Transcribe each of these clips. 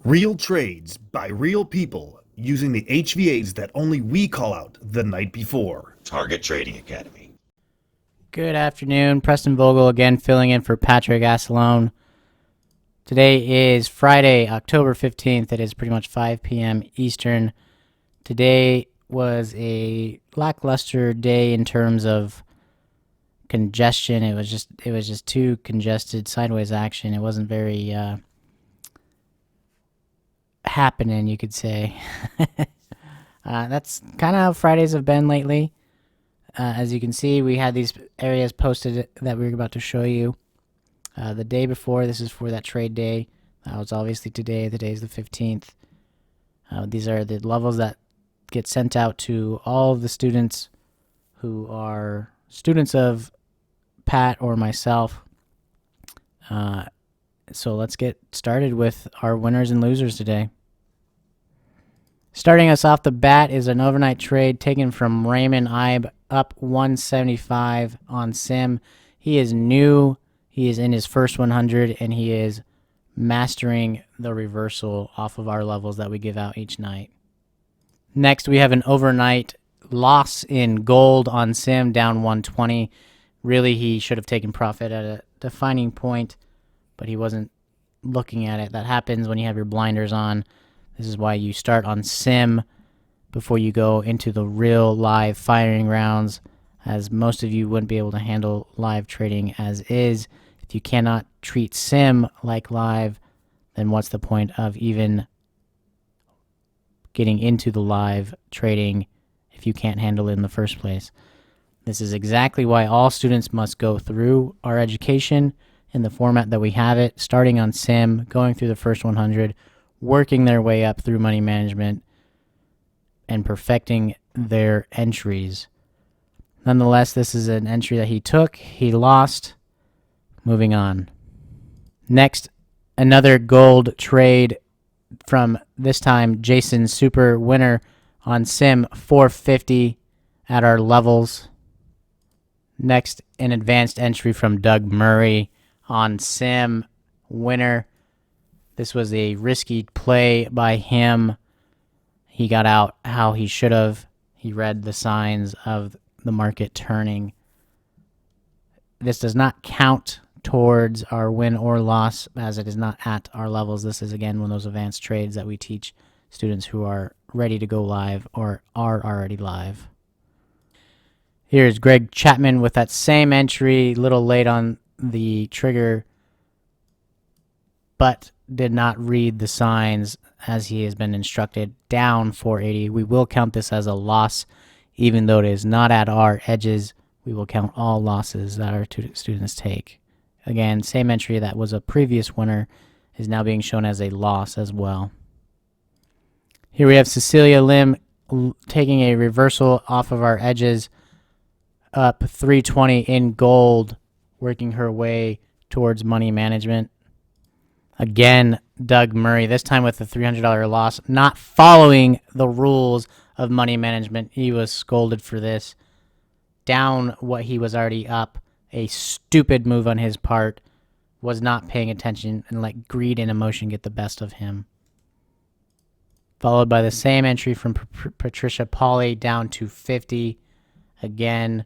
Real trades by real people using the HVAs that only we call out the night before. Target Trading Academy. Good afternoon. Preston Vogel again filling in for Patrick Assalone. Today is Friday, October 15th. It is pretty much 5 p.m. Eastern. Today was a lackluster day in terms of congestion. It was just too congested, sideways action. It wasn't very happening, you could say. That's kind of how Fridays have been lately. As you can see, we had these areas posted that we were about to show you. The day before, this is for that trade day. That was obviously today. The day is the 15th. These are the levels that get sent out to all of the students who are students of Pat or myself. So let's get started with our winners and losers today. Starting us off the bat is an overnight trade taken from Raymond Ibe, up 175 on Sim. He is new. He is in his first 100, and he is mastering the reversal off of our levels that we give out each night. Next, we have an overnight loss in gold on Sim, down 120. Really, he should have taken profit at a defining point, but he wasn't looking at it. That happens when you have your blinders on. This is why you start on Sim before you go into the real live firing rounds, as most of you wouldn't be able to handle live trading as is. If you cannot treat Sim like live, then what's the point of even getting into the live trading if you can't handle it in the first place? This is exactly why all students must go through our education in the format that we have it, starting on Sim, going through the first 100, working their way up through money management, and perfecting their entries. Nonetheless, this is an entry that he took. He lost. Moving on. Next, another gold trade from, this time, Jason Super, winner on Sim, 450 at our levels. Next, an advanced entry from Doug Murray on Sim, winner. This was a risky play by him. He got out how he should have. He read the signs of the market turning. This does not count towards our win or loss, as it is not at our levels. This is, again, one of those advanced trades that we teach students who are ready to go live or are already live. Here's Greg Chapman with that same entry, a little late on the trigger, but did not read the signs as he has been instructed, down 480. We will count this as a loss, even though it is not at our edges. We will count all losses that our students take. Again, same entry that was a previous winner is now being shown as a loss as well. Here we have Cecilia Lim taking a reversal off of our edges, up 320 in gold, working her way towards money management. Again, Doug Murray, this time with a $300 loss, not following the rules of money management. He was scolded for this. Down what he was already up. A stupid move on his part. Was not paying attention and let greed and emotion get the best of him. Followed by the same entry from Patricia Pauly, down to 50. Again,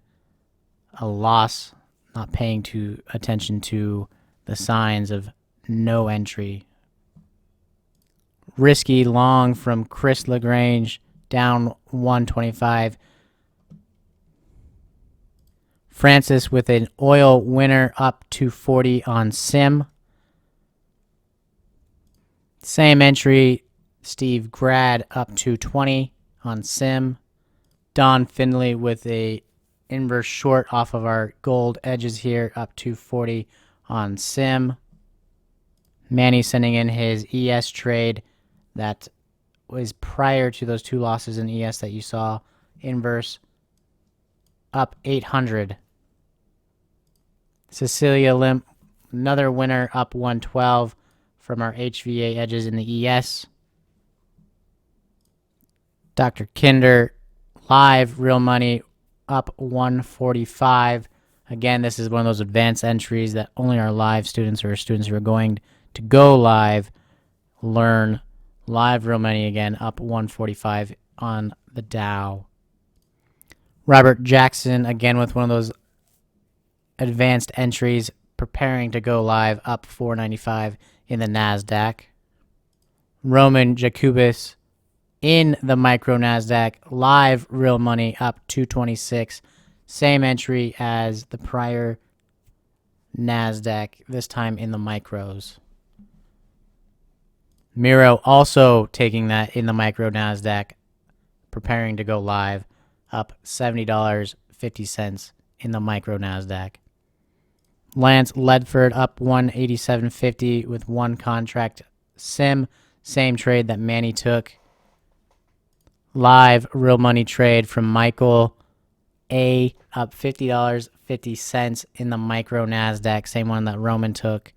a loss, not paying attention to the signs of no entry. Risky long from Chris LaGrange, down 125. Francis with an oil winner, up 240 on Sim. Same entry, Steve Grad, up 220 on Sim. Don Findlay with a inverse short off of our gold edges here, up 240 on Sim. Manny sending in his ES trade that was prior to those two losses in ES that you saw. Inverse, up 800. Cecilia Lim, another winner, up 112 from our HVA edges in the ES. Dr. Kinder, live, real money, up 145. Again, this is one of those advanced entries that only our live students or students who are going to go live learn live real money again, up 145 on the Dow. Robert Jackson, again with one of those advanced entries, preparing to go live, up 495 in the NASDAQ. Roman Jacobus in the micro NASDAQ, live real money, up 226. Same entry as the prior NASDAQ, this time in the micros. Miro also taking that in the micro NASDAQ, preparing to go live, up $70.50 in the micro NASDAQ. Lance Ledford up 187.50 with one contract sim, same trade that Manny took. Live real money trade from Michael A, up $50.50 in the micro NASDAQ, same one that Roman took.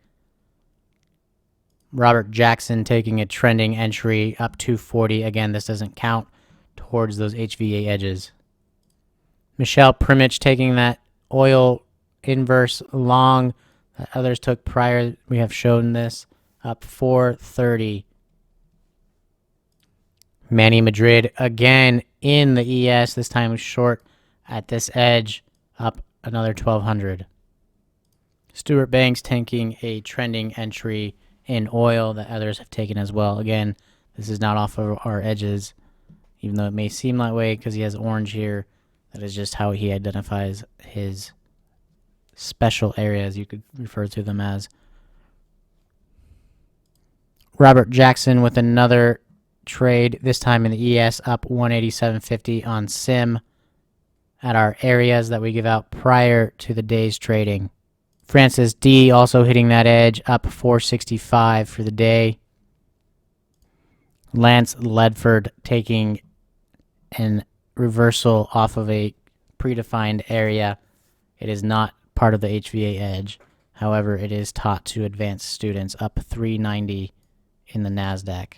Robert Jackson taking a trending entry, up 240. Again, this doesn't count towards those HVA edges. Michelle Primich taking that oil inverse long that others took prior. We have shown this, up 430. Manny Madrid again in the ES, this time short at this edge, up another 1200. Stuart Banks taking a trending entry in oil that others have taken as well. Again, this is not off of our edges, even though it may seem that way because he has orange here. That is just how he identifies his special areas, you could refer to them as. Robert Jackson with another trade, this time in the ES, up 187.50 on sim at our areas that we give out prior to the day's trading. Francis D also hitting that edge, up 465 for the day. Lance Ledford taking an reversal off of a predefined area. It is not part of the HVA edge. However, it is taught to advanced students, up 390 in the NASDAQ.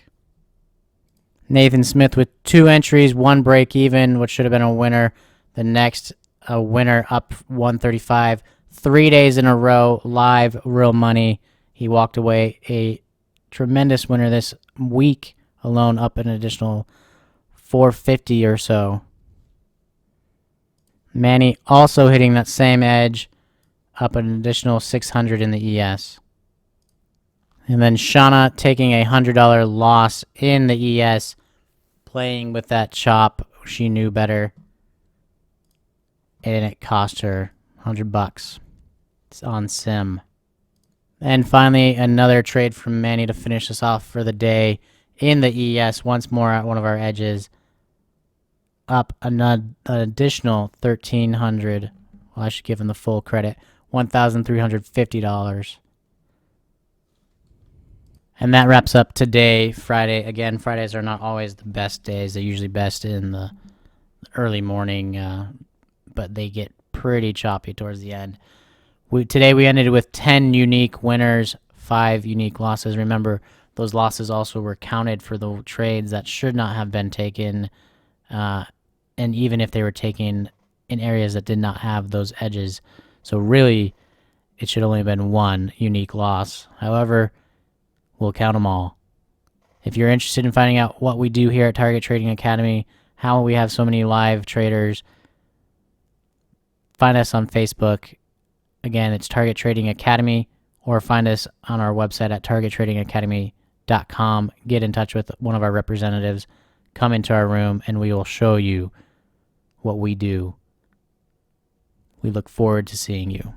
Nathan Smith with two entries, one break even, which should have been a winner. The next, a winner, up 135. 3 days in a row, live real money. He walked away a tremendous winner this week alone, up an additional 450 or so. Manny also hitting that same edge, up an additional 600 in the ES. And then Shauna taking a $100 loss in the ES, playing with that chop. She knew better, and it cost her $100. It's on sim. And finally, another trade from Manny to finish us off for the day in the ES, once more at one of our edges, up an additional $1,300. Well, I should give him the full credit, $1,350. And that wraps up today, Friday. Again, Fridays are not always the best days. They're usually best in the early morning, but they get pretty choppy towards the end. Today we ended with 10 unique winners, 5 unique losses. Remember, those losses also were counted for the trades that should not have been taken, and even if they were taken in areas that did not have those edges. So really, it should only have been one unique loss. However, we'll count them all. If you're interested in finding out what we do here at Target Trading Academy, how we have so many live traders, find us on Facebook. Again, it's Target Trading Academy, or find us on our website at targettradingacademy.com. Get in touch with one of our representatives. Come into our room, and we will show you what we do. We look forward to seeing you.